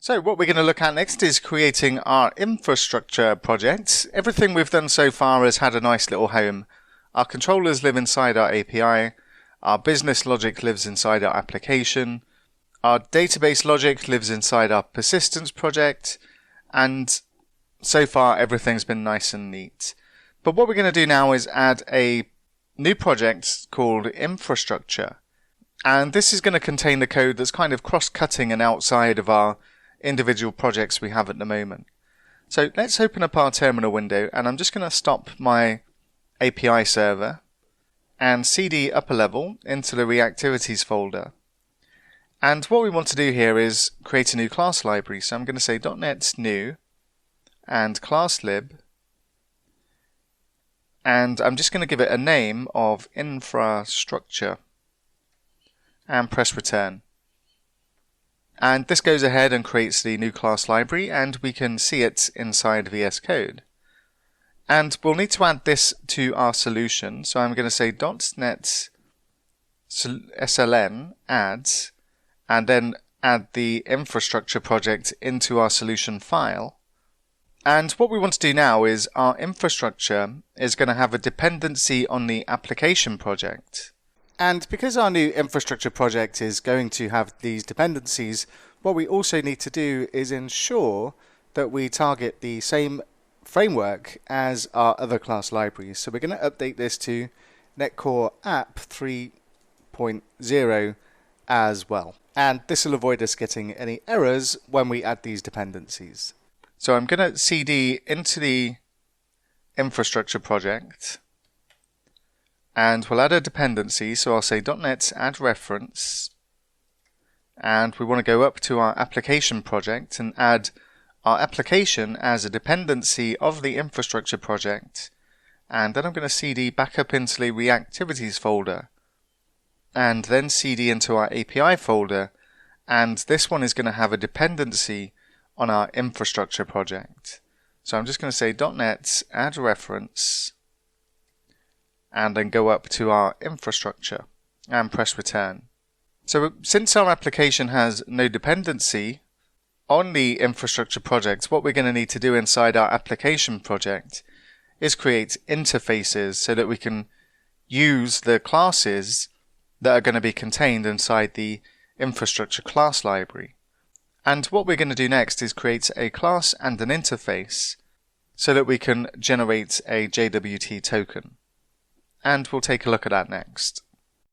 So what we're going to look at next is creating our infrastructure project. Everything we've done so far has had a nice little home. Our controllers live inside our API, our business logic lives inside our application, our database logic lives inside our persistence project, and so far everything's been nice and neat. But what we're going to do now is add a new project called infrastructure. And this is going to contain the code that's kind of cross-cutting and outside of our individual projects we have at the moment. So let's open up our terminal window, and I'm just going to stop my API server and cd upper level into the reactivities folder. And what we want to do here is create a new class library. So I'm going to say .NET new and class lib, and I'm just going to give it a name of infrastructure and press return. And this goes ahead and creates the new class library, and we can see it inside VS Code. And we'll need to add this to our solution. So I'm going to say .NET SLN adds, and then add the infrastructure project into our solution file. And what we want to do now is our infrastructure is going to have a dependency on the application project. And because our new infrastructure project is going to have these dependencies, what we also need to do is ensure that we target the same framework as our other class libraries. So we're going to update this to Netcore App 3.0 as well. And this will avoid us getting any errors when we add these dependencies. So I'm going to cd into the infrastructure project, and we'll add a dependency. So I'll say .NET add reference, and we want to go up to our application project and add our application as a dependency of the infrastructure project. And then I'm going to cd back up into the reactivities folder, and then cd into our API folder, and this one is going to have a dependency on our infrastructure project. So I'm just going to say .NET add reference, and then go up to our infrastructure and press return. So since our application has no dependency on the infrastructure project, what we're going to need to do inside our application project is create interfaces so that we can use the classes that are going to be contained inside the infrastructure class library. And what we're going to do next is create a class and an interface so that we can generate a JWT token. And we'll take a look at that next.